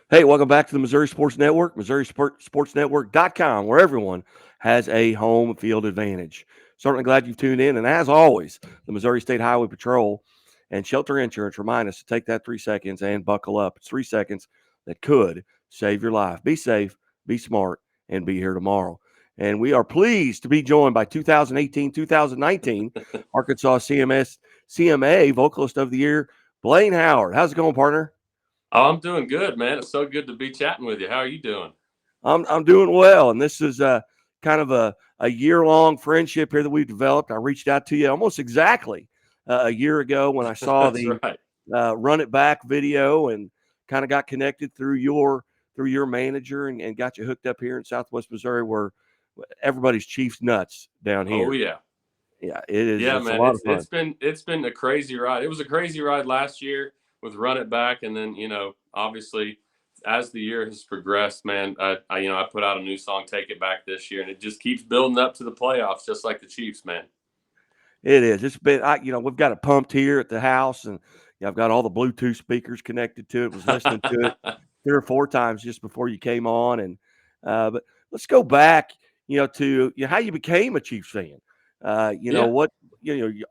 Hey, welcome back to the Missouri Sports Network, MissouriSportsNetwork.com, where everyone has a home field advantage. Certainly glad you've tuned in. And as always, the Missouri State Highway Patrol and Shelter Insurance remind us to take that 3 seconds and buckle up. It's 3 seconds that could save your life. Be safe, be smart, and be here tomorrow. And we are pleased to be joined by 2018-2019 Arkansas CMA Vocalist of the Year, Blane Howard. How's it going, partner? Oh, I'm doing good, man. It's so good to be chatting with you. How are you doing? I'm doing well, and this is kind of a year-long friendship here that we've developed. I reached out to you almost exactly a year ago when I saw That's the right. Run It Back video, and kind of got connected through your manager, and got you hooked up here in Southwest Missouri, where everybody's Chiefs nuts down Oh here. yeah. Yeah, it is. Yeah, It's a man. lot of It's fun. it's been it's been a crazy ride. It was a crazy ride last year with Run It Back, and then obviously as the year has progressed, man, I put out a new song, Take It Back, this year, and it just keeps building up to the playoffs, just like the Chiefs, man. It is. It's been, we've got it pumped here at the house, and I've got all the Bluetooth speakers connected to it. Was listening to it 3 or 4 times just before you came on, and but let's go back, to how you became a Chiefs fan. Yeah. What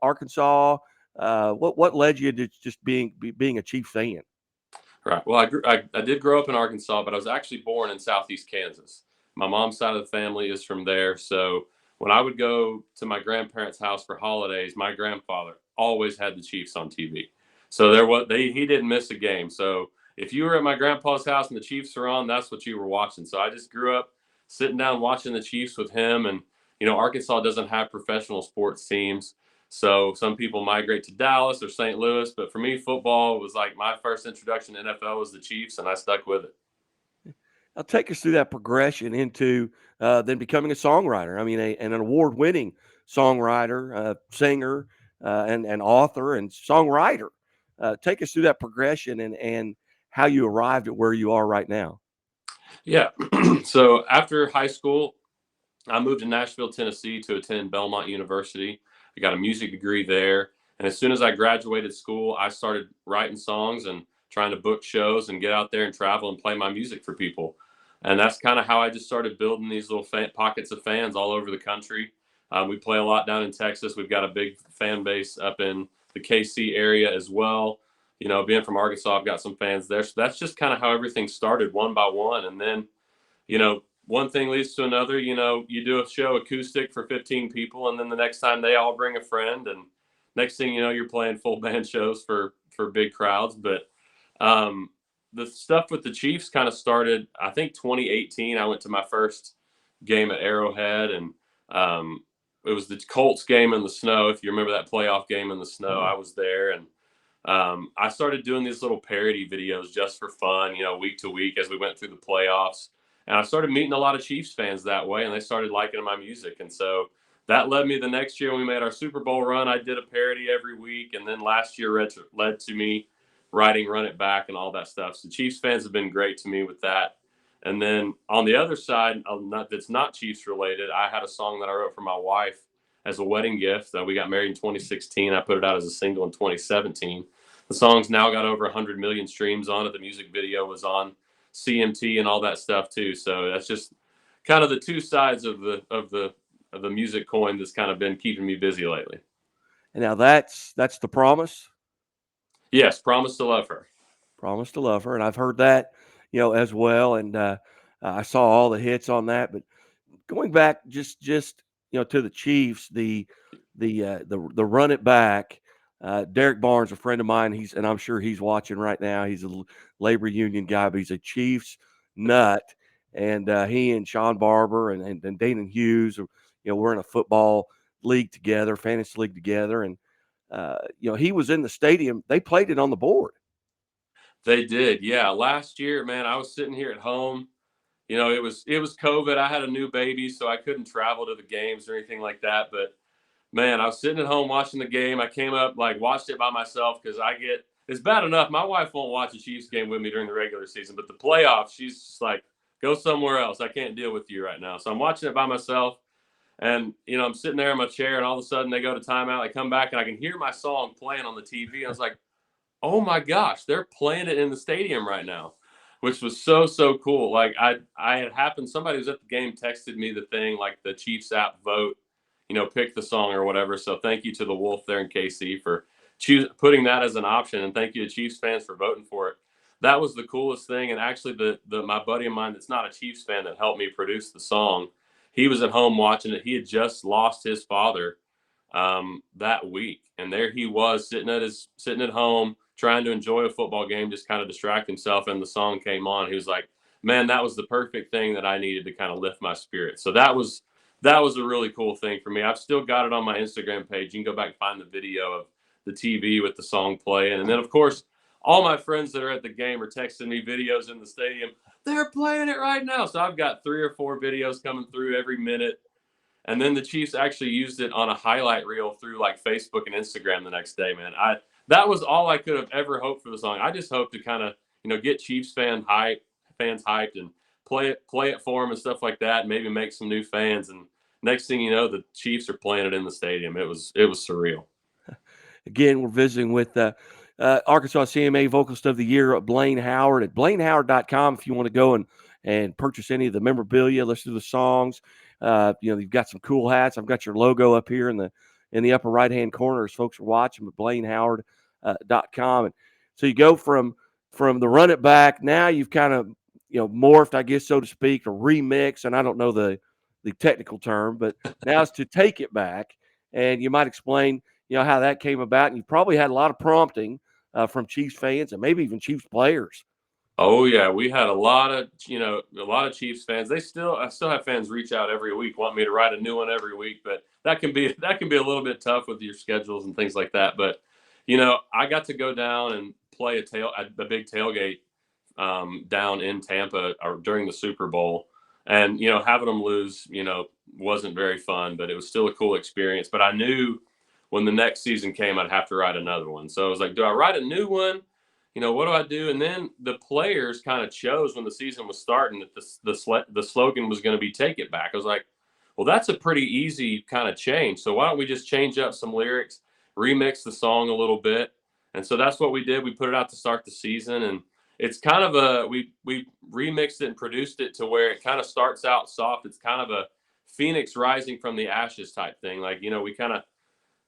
Arkansas. What led you to just being a Chiefs fan? Right. Well, I did grow up in Arkansas, but I was actually born in Southeast Kansas. My mom's side of the family is from there. So when I would go to my grandparents' house for holidays, my grandfather always had the Chiefs on TV. So he didn't miss a game. So if you were at my grandpa's house and the Chiefs were on, that's what you were watching. So I just grew up sitting down watching the Chiefs with him. And Arkansas doesn't have professional sports teams. So some people migrate to Dallas or St. Louis, but for me, football was like my first introduction to NFL was the Chiefs, and I stuck with it. Now, take us through that progression into then becoming a songwriter. I mean, an award-winning songwriter, singer, and author and songwriter. Take us through that progression and how you arrived at where you are right now. Yeah. So after high school, I moved to Nashville, Tennessee to attend Belmont University. I got a music degree there. And as soon as I graduated school, I started writing songs and trying to book shows and get out there and travel and play my music for people. And that's kind of how I just started building these little pockets of fans all over the country. We play a lot down in Texas. We've got a big fan base up in the KC area as well. Being from Arkansas, I've got some fans there. So that's just kind of how everything started one by one. And then, one thing leads to another. You do a show acoustic for 15 people, and then the next time they all bring a friend, and next thing you know, you're playing full band shows for big crowds. But the stuff with the Chiefs kind of started, I think, 2018. I went to my first game at Arrowhead, and it was the Colts game in the snow. If you remember that playoff game in the snow, I was there, and I started doing these little parody videos just for fun, week to week as we went through the playoffs. And I started meeting a lot of Chiefs fans that way, and they started liking my music. And so that led me the next year when we made our Super Bowl run. I did a parody every week. And then last year led to me writing Run It Back and all that stuff. So Chiefs fans have been great to me with that. And then on the other side, that's not Chiefs related, I had a song that I wrote for my wife as a wedding gift. We got married in 2016. I put it out as a single in 2017. The song's now got over 100 million streams on it. The music video was on CMT and all that stuff too. So that's just kind of the two sides of the music coin that's kind of been keeping me busy lately. And now that's the promise. Yes, Promise to Love Her. Promise to love her, and I've heard that, as well. And I saw all the hits on that. But going back, just to the Chiefs, the Run It Back. Derek Barnes, a friend of mine, and I'm sure he's watching right now. He's a labor union guy, but he's a Chiefs nut. And he and Sean Barber and Dana Hughes, we're in a football league together, fantasy league together, and he was in the stadium. They played it on the board. They did, yeah. Last year, man, I was sitting here at home. It was COVID. I had a new baby, so I couldn't travel to the games or anything like that. But man, I was sitting at home watching the game. I came up, watched it by myself because it's bad enough. My wife won't watch a Chiefs game with me during the regular season, but the playoffs, she's just like, go somewhere else. I can't deal with you right now. So I'm watching it by myself. And, I'm sitting there in my chair, and all of a sudden they go to timeout. I come back, and I can hear my song playing on the TV. I was like, oh my gosh, they're playing it in the stadium right now. which was so cool. Like I had happened, somebody was at the game texted me the thing, like the Chiefs app vote, pick the song or whatever. So thank you to the Wolf there in KC for putting that as an option, and thank you to Chiefs fans for voting for it. That was the coolest thing. And actually, my buddy of mine that's not a Chiefs fan that helped me produce the song, he was at home watching it. He had just lost his father that week, and there he was sitting at home trying to enjoy a football game, just kind of distract himself. And the song came on. He was like, "Man, that was the perfect thing that I needed to kind of lift my spirit." So that was a really cool thing for me. I've still got it on my Instagram page. You can go back and find the video of the TV with the song playing. And then, of course, all my friends that are at the game are texting me videos in the stadium. They're playing it right now. So I've got 3 or 4 videos coming through every minute. And then the Chiefs actually used it on a highlight reel through like Facebook and Instagram the next day, man. That was all I could have ever hoped for the song. I just hope to kind of, get Chiefs fans hyped and play it for them and stuff like that, and maybe make some new fans. And next thing you know, the Chiefs are playing it in the stadium. It was surreal. Again, we're visiting with Arkansas CMA Vocalist of the Year, Blane Howard, at BlaneHoward.com if you want to go and purchase any of the memorabilia, listen to the songs. You've got some cool hats. I've got your logo up here in the upper right-hand corner as folks are watching at BlaneHoward.com. And so you go from the run it back. Now you've kind of, morphed, I guess, so to speak, or remix. And I don't know the technical term, but now it's to take it back. And you might explain, how that came about. And you probably had a lot of prompting from Chiefs fans and maybe even Chiefs players. Oh yeah, we had a lot of Chiefs fans. I still have fans reach out every week, want me to write a new one every week, but that can be a little bit tough with your schedules and things like that. But I got to go down and play a big tailgate down in Tampa or during the Super Bowl, and having them lose wasn't very fun, but it was still a cool experience. But I knew when the next season came, I'd have to write another one. So I was like, do I write a new one? What do I do? And then the players kind of chose when the season was starting that the slogan was going to be "Take It Back." I was like, well, that's a pretty easy kind of change. So why don't we just change up some lyrics, remix the song a little bit? And so that's what we did. We put it out to start the season, and it's kind of we remixed it and produced it to where it kind of starts out soft. It's kind of a phoenix rising from the ashes type thing. Like,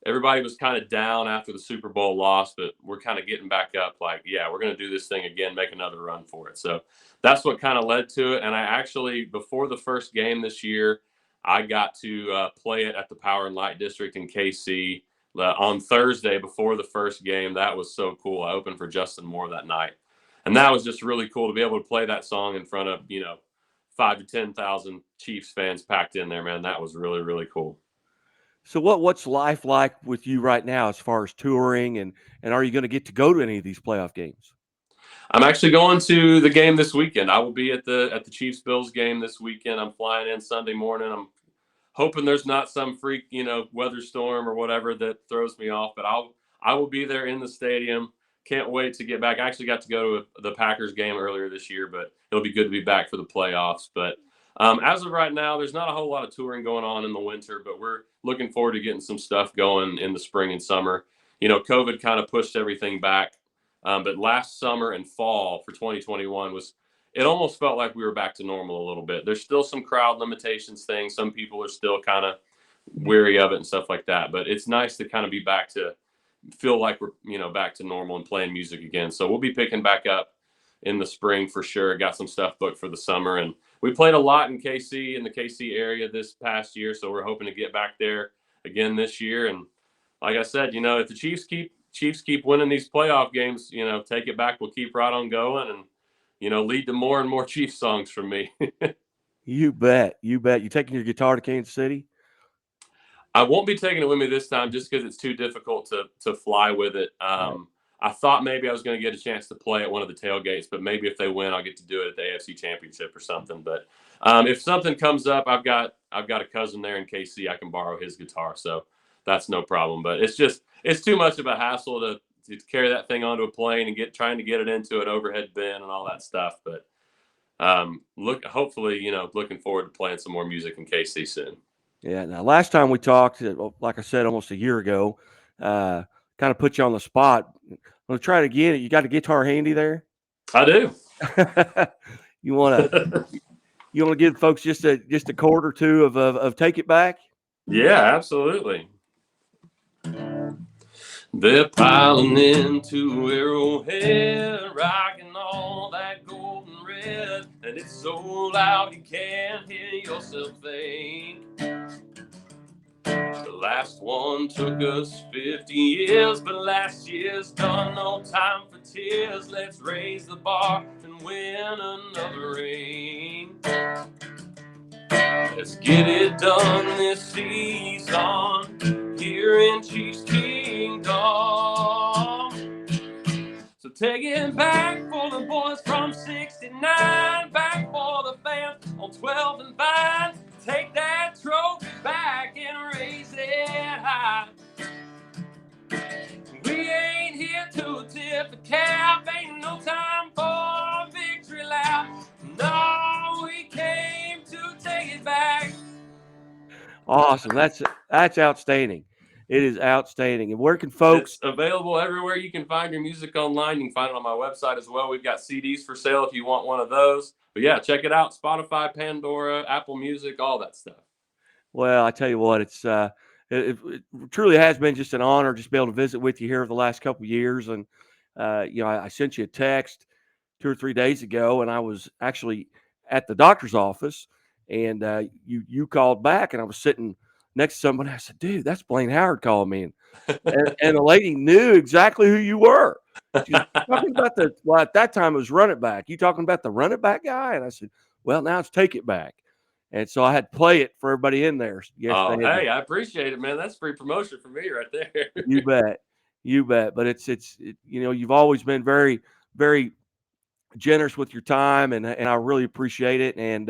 everybody was kind of down after the Super Bowl loss, but we're kind of getting back up like, yeah, we're going to do this thing again, make another run for it. So that's what kind of led to it. And I actually, before the first game this year, I got to play it at the Power and Light District in KC on Thursday before the first game. That was so cool. I opened for Justin Moore that night. And that was just really cool to be able to play that song in front of, 5,000 to 10,000 Chiefs fans packed in there, man. That was really, really cool. So what's life like with you right now as far as touring, and are you going to get to go to any of these playoff games? I'm actually going to the game this weekend. I will be at the Chiefs Bills game this weekend. I'm flying in Sunday morning. I'm hoping there's not some freak, weather storm or whatever that throws me off, but I will be there in the stadium. Can't wait to get back. I actually got to go to the Packers game earlier this year, but it'll be good to be back for the playoffs. But as of right now, there's not a whole lot of touring going on in the winter, but we're looking forward to getting some stuff going in the spring and summer. COVID kind of pushed everything back. But last summer and fall for 2021 it almost felt like we were back to normal a little bit. There's still some crowd limitations things. Some people are still kind of weary of it and stuff like that. But it's nice to kind of be back to feel like we're, back to normal and playing music again. So we'll be picking back up in the spring for sure. Got some stuff booked for the summer, and we played a lot in KC, in the KC area this past year. So we're hoping to get back there again this year. And like I said, if the Chiefs keep winning these playoff games, Take It Back will keep right on going and, lead to more and more Chiefs songs from me. You bet. You taking your guitar to Kansas City? I won't be taking it with me this time just because it's too difficult to fly with it. I thought maybe I was going to get a chance to play at one of the tailgates, but maybe if they win, I'll get to do it at the AFC Championship or something. But if something comes up, I've got a cousin there in KC. I can borrow his guitar, so that's no problem. But it's too much of a hassle to carry that thing onto a plane and trying to get it into an overhead bin and all that stuff. But hopefully, looking forward to playing some more music in KC soon. Yeah. Now, last time we talked, like I said, almost a year ago, kind of put you on the spot. I'm going to try it again. You got a guitar handy there? I do. You want to give folks just a chord or two of Take It Back? Yeah, absolutely. They're piling into Arrowhead, rocking all that golden red, and it's so loud you can't hear yourself think. The last one took us 50 years, but last year's done. No time for tears. Let's raise the bar and win another ring. Let's get it done this season here in Chiefs Kingdom. So take it back for the boys from 69, back for the fans on 12 and Vine. Take that trophy back and raise it high. We ain't here to tip the cap, ain't no time for a victory lap. No, we came to take it back. Awesome. That's outstanding. It is outstanding. And where can folks? It's available everywhere you can find your music online. You can find it on my website as well. We've got CDs for sale if you want one of those. But yeah, check it out. Spotify, Pandora, Apple Music, all that stuff. Well, I tell you what, it truly has been just an honor just to be able to visit with you here the last couple of years. And I sent you a text 2 or 3 days ago, and I was actually at the doctor's office, and you called back, and I was sitting next to somebody. I said, "Dude, that's Blane Howard calling me," and the lady knew exactly who you were. She's talking about at that time it was Run It Back. You talking about the Run It Back guy? And I said, "Well, now it's Take It Back." And so I had to play it for everybody in there. Yes, hey, I appreciate it, man. That's free promotion for me right there. You bet. But it's you've always been very, very generous with your time, and I really appreciate it. And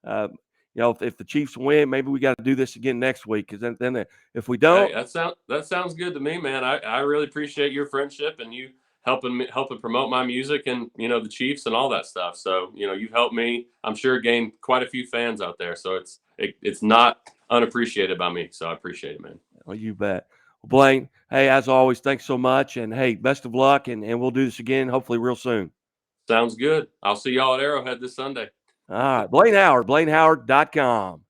if the Chiefs win, maybe we got to do this again next week, because then if we don't, hey, that sounds good to me, man. I really appreciate your friendship and you helping promote my music and the Chiefs and all that stuff. So you've helped me, I'm sure, gain quite a few fans out there. So it's not unappreciated by me. So I appreciate it, man. Well, you bet. Well, Blane, hey, as always, thanks so much, and hey, best of luck, and we'll do this again hopefully real soon. Sounds good. I'll see y'all at Arrowhead this Sunday. All right, Blane Howard, BlaneHoward.com.